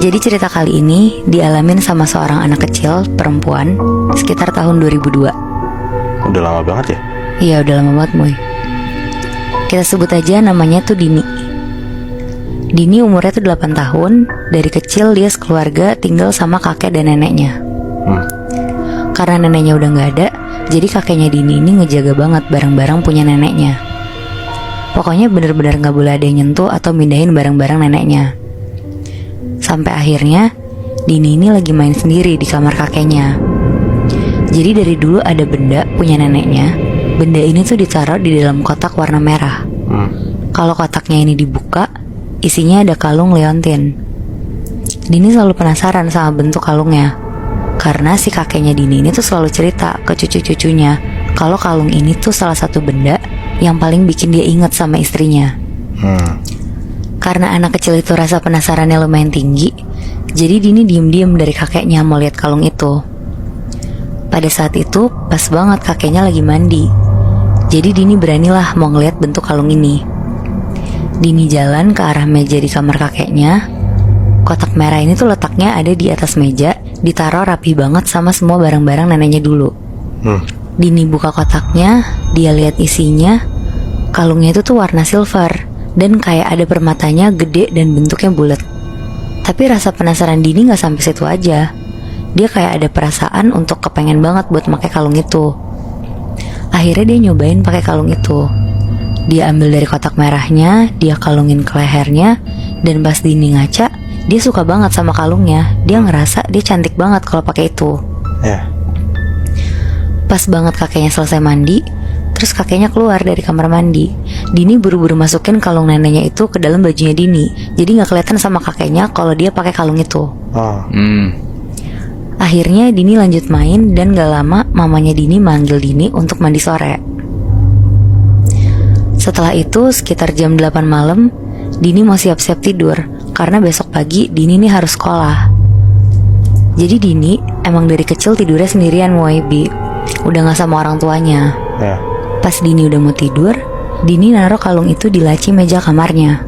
Jadi cerita kali ini dialamin sama seorang anak kecil perempuan sekitar tahun 2002. Udah lama banget ya? Iya udah lama banget Moy. Kita sebut aja namanya tuh Dini. Dini umurnya tuh 8 tahun. Dari kecil dia sekeluarga tinggal sama kakek dan neneknya. Karena neneknya udah gak ada, jadi kakeknya Dini ini ngejaga banget barang-barang punya neneknya. Pokoknya bener-bener gak boleh ada yang nyentuh atau mindahin barang-barang neneknya. Sampai akhirnya Dini ini lagi main sendiri di kamar kakeknya. Jadi dari dulu ada benda punya neneknya. Benda ini tuh ditaruh di dalam kotak warna merah. Kalau kotaknya ini dibuka, isinya ada kalung leontin. Dini selalu penasaran sama bentuk kalungnya, karena si kakeknya Dini ini tuh selalu cerita ke cucu-cucunya kalau kalung ini tuh salah satu benda yang paling bikin dia inget sama istrinya. Karena anak kecil itu rasa penasarannya lumayan tinggi, jadi Dini diem-diem dari kakeknya mau lihat kalung itu. Pada saat itu pas banget kakeknya lagi mandi. Jadi Dini beranilah mau ngeliat bentuk kalung ini. Dini jalan ke arah meja di kamar kakeknya. Kotak merah ini tuh letaknya ada di atas meja, ditaruh rapi banget sama semua barang-barang neneknya dulu. Dini buka kotaknya, dia lihat isinya. Kalungnya itu tuh warna silver dan kayak ada permatanya gede dan bentuknya bulat. Tapi rasa penasaran Dini gak sampai situ aja. Dia kayak ada perasaan untuk kepengen banget buat pakai kalung itu. Akhirnya dia nyobain pakai kalung itu. Dia ambil dari kotak merahnya, dia kalungin ke lehernya. Dan pas Dini ngaca, dia suka banget sama kalungnya. Dia ngerasa dia cantik banget kalau pakai itu. Pas banget kakeknya selesai mandi, terus kakeknya keluar dari kamar mandi. Dini buru-buru masukin kalung neneknya itu ke dalam bajunya Dini. Jadi gak kelihatan sama kakeknya kalau dia pakai kalung itu. Akhirnya Dini lanjut main dan gak lama mamanya Dini manggil Dini untuk mandi sore. Setelah itu sekitar jam 8 malam, Dini mau siap-siap tidur karena besok pagi Dini nih harus sekolah. Jadi Dini emang dari kecil tidurnya sendirian Bi. Udah gak sama orang tuanya. Pas Dini udah mau tidur, Dini naruh kalung itu di laci meja kamarnya.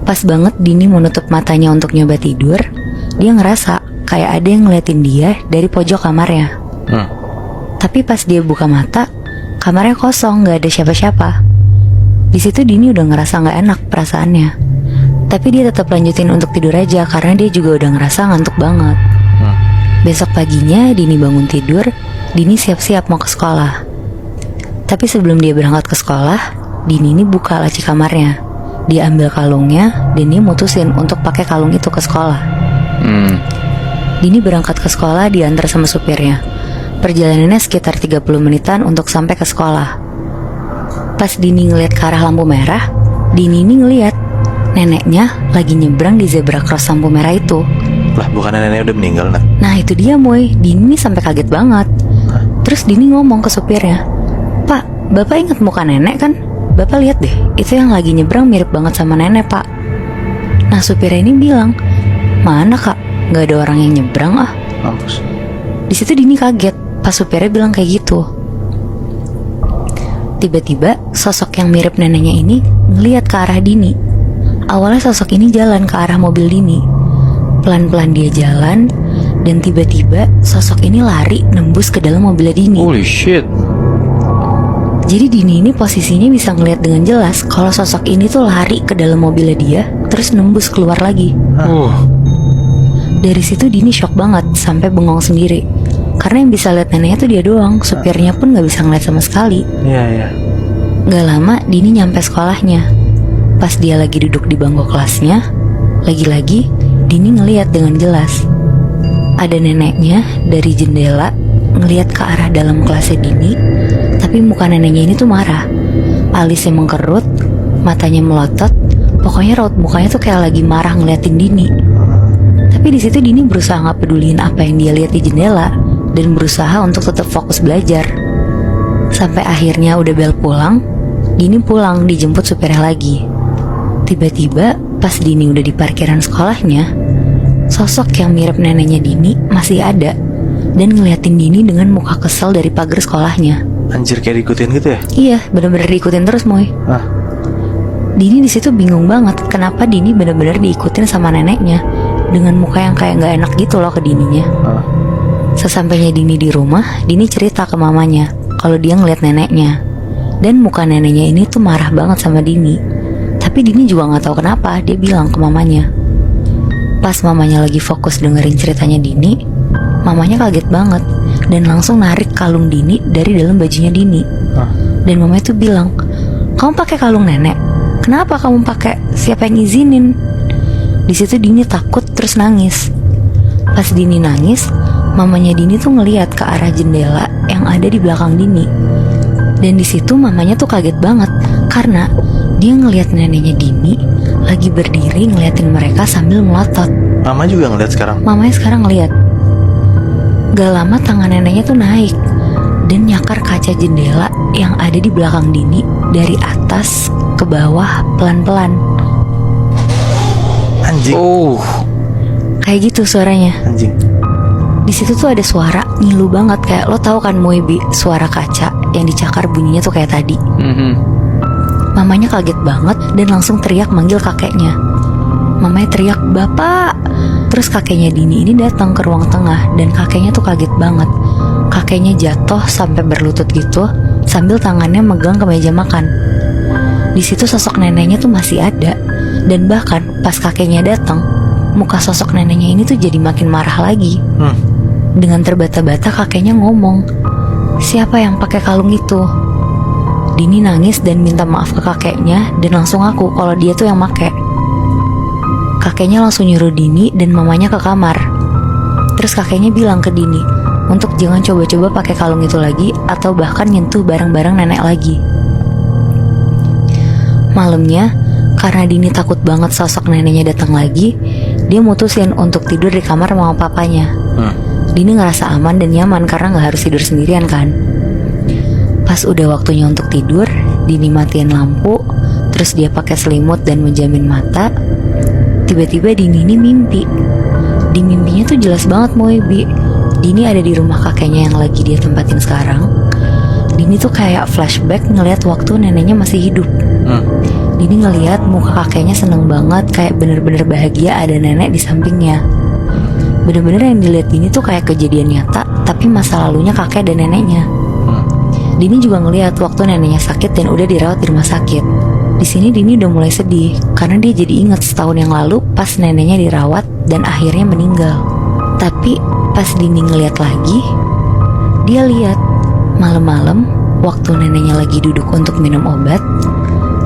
Pas banget Dini mau nutup matanya untuk nyoba tidur, dia ngerasa kayak ada yang ngeliatin dia dari pojok kamarnya. Tapi pas dia buka mata, kamarnya kosong, gak ada siapa-siapa. Di situ Dini udah ngerasa gak enak perasaannya. Tapi dia tetap lanjutin untuk tidur aja karena dia juga udah ngerasa ngantuk banget. Besok paginya Dini bangun tidur, Dini siap-siap mau ke sekolah. Tapi sebelum dia berangkat ke sekolah, Dini ini buka laci kamarnya. Dia ambil kalungnya dan dia mutusin untuk pakai kalung itu ke sekolah. Dini berangkat ke sekolah diantar sama supirnya. Perjalanannya sekitar 30 menitan untuk sampai ke sekolah. Pas Dini ngeliat ke arah lampu merah, Dini ini ngeliat neneknya lagi nyebrang di zebra cross lampu merah itu. Lah bukannya neneknya udah meninggal, Nat? Nah itu dia Moy, Dini sampai kaget banget. Terus Dini ngomong ke supirnya, "Pak, Bapak ingat muka nenek kan? Bapak lihat deh, itu yang lagi nyebrang mirip banget sama nenek Pak." Nah supirnya ini bilang, "Mana Kak? Gak ada orang yang nyebrang ah." Mampus. Di situ Dini kaget pas supirnya bilang kayak gitu. Tiba-tiba sosok yang mirip neneknya ini ngeliat ke arah Dini. Awalnya sosok ini jalan ke arah mobil Dini. Pelan-pelan dia jalan dan tiba-tiba sosok ini lari nembus ke dalam mobilnya Dini. Holy shit. Jadi Dini ini posisinya bisa ngeliat dengan jelas kalau sosok ini tuh lari ke dalam mobilnya dia, terus nembus keluar lagi. Dari situ Dini shock banget sampai bengong sendiri. Karena yang bisa lihat neneknya tuh dia doang, supirnya pun gak bisa ngeliat sama sekali. Gak lama Dini nyampe sekolahnya. Pas dia lagi duduk di bangku kelasnya, lagi-lagi Dini ngeliat dengan jelas ada neneknya dari jendela ngeliat ke arah dalam kelasnya Dini. Tapi muka neneknya ini tuh marah. Alisnya mengkerut, matanya melotot. Pokoknya raut mukanya tuh kayak lagi marah ngeliatin Dini. Tapi di situ Dini berusaha nggak peduliin apa yang dia lihat di jendela dan berusaha untuk tetap fokus belajar. Sampai akhirnya udah bel pulang, Dini pulang dijemput supirnya lagi. Tiba-tiba pas Dini udah di parkiran sekolahnya, sosok yang mirip neneknya Dini masih ada dan ngeliatin Dini dengan muka kesel dari pagar sekolahnya. Anjir, kayak diikutin gitu ya? Iya, bener-bener diikutin terus Moy. Dini di situ bingung banget kenapa Dini bener-bener diikutin sama neneknya. dengan muka yang kayak gak enak gitu loh ke Dininya. Sesampainya Dini di rumah, Dini cerita ke mamanya kalau dia ngeliat neneknya. Dan muka neneknya ini tuh marah banget sama Dini. Tapi Dini juga gak tahu kenapa, dia bilang ke mamanya. Pas mamanya lagi fokus dengerin ceritanya Dini, mamanya kaget banget dan langsung narik kalung Dini dari dalam bajunya Dini. Dan mamanya tuh bilang, "Kamu pakai kalung nenek? Kenapa kamu pakai? Siapa yang izinin?" Di situ Dini takut terus nangis. Pas Dini nangis, mamanya Dini tuh ngeliat ke arah jendela yang ada di belakang Dini. Dan di situ mamanya tuh kaget banget karena dia ngeliat neneknya Dini lagi berdiri ngeliatin mereka sambil melotot. Mama juga ngeliat sekarang. Mamanya sekarang ngeliat. Gak lama tangan neneknya tuh naik dan nyakar kaca jendela yang ada di belakang Dini dari atas ke bawah pelan-pelan. Anjing. Kayak gitu suaranya. Anjing. Di situ tuh ada suara ngilu banget, kayak lo tahu kan Moebi, suara kaca yang dicakar bunyinya tuh kayak tadi. Mamanya kaget banget dan langsung teriak manggil kakeknya. Mamanya teriak, "Bapak!" Terus kakeknya Dini ini datang ke ruang tengah dan kakeknya tuh kaget banget. Kakeknya jatuh sampai berlutut gitu sambil tangannya megang ke meja makan. Di situ sosok neneknya tuh masih ada dan bahkan pas kakeknya datang, muka sosok neneknya ini tuh jadi makin marah lagi. Dengan terbata-bata kakeknya ngomong, "Siapa yang pakai kalung itu?" Dini nangis dan minta maaf ke kakeknya dan langsung ngaku kalau dia tuh yang make. Kakeknya langsung nyuruh Dini dan mamanya ke kamar. Terus kakeknya bilang ke Dini untuk jangan coba-coba pakai kalung itu lagi atau bahkan nyentuh barang-barang nenek lagi. Malamnya, karena Dini takut banget sosok neneknya datang lagi, dia mutusin untuk tidur di kamar mama papanya. Dini ngerasa aman dan nyaman karena gak harus tidur sendirian kan. Pas udah waktunya untuk tidur, Dini matiin lampu, terus dia pakai selimut dan menjamin mata. Tiba-tiba Dini ini mimpi. Di mimpinya tuh jelas banget Moebi. Dini ada di rumah kakeknya yang lagi dia tempatin sekarang. Dini tuh kayak flashback ngeliat waktu neneknya masih hidup. Dini ngeliat muka kakeknya seneng banget, kayak bener-bener bahagia ada nenek di sampingnya. Bener-bener yang dilihat Dini tuh kayak kejadian nyata, tapi masa lalunya kakek dan neneknya. Dini juga ngeliat waktu neneknya sakit dan udah dirawat di rumah sakit. Di sini Dini udah mulai sedih karena dia jadi ingat setahun yang lalu pas neneknya dirawat dan akhirnya meninggal. Tapi pas Dini ngeliat lagi, dia lihat malam-malam waktu neneknya lagi duduk untuk minum obat,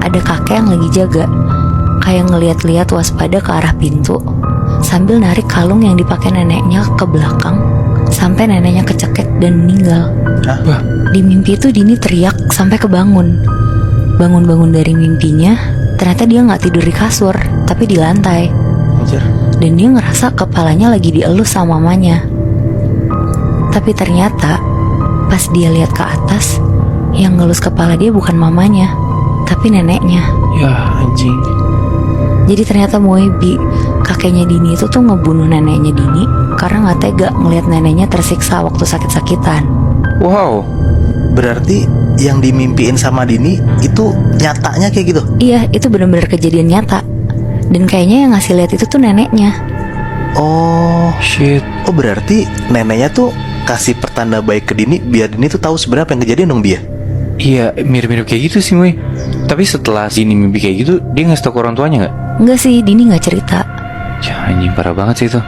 ada kakek yang lagi jaga, kayak ngeliat-liat waspada ke arah pintu sambil narik kalung yang dipakai neneknya ke belakang sampai neneknya kecekek dan meninggal. Di mimpi itu Dini teriak sampai kebangun. Bangun-bangun dari mimpinya, ternyata dia gak tidur di kasur, tapi di lantai. Dan dia ngerasa kepalanya lagi dielus sama mamanya. Tapi ternyata pas dia lihat ke atas, yang ngelus kepala dia bukan mamanya, tapi neneknya. Ya anjing. Jadi ternyata Moebi, kakeknya Dini itu tuh ngebunuh neneknya Dini karena gak tega ngelihat neneknya tersiksa waktu sakit-sakitan. Wow. Berarti yang dimimpiin sama Dini itu nyatanya kayak gitu? Iya, itu benar-benar kejadian nyata. Dan kayaknya yang ngasih lihat itu tuh neneknya. Oh shit. Oh berarti neneknya tuh kasih pertanda baik ke Dini biar Dini tuh tahu sebenarnya apa yang kejadian dong dia. Iya, mirip-mirip kayak gitu sih, Moy. Tapi setelah Dini mimpi kayak gitu, dia ngasih tau ke orang tuanya gak? Enggak sih, Dini gak cerita. Ya anjing, parah banget sih itu.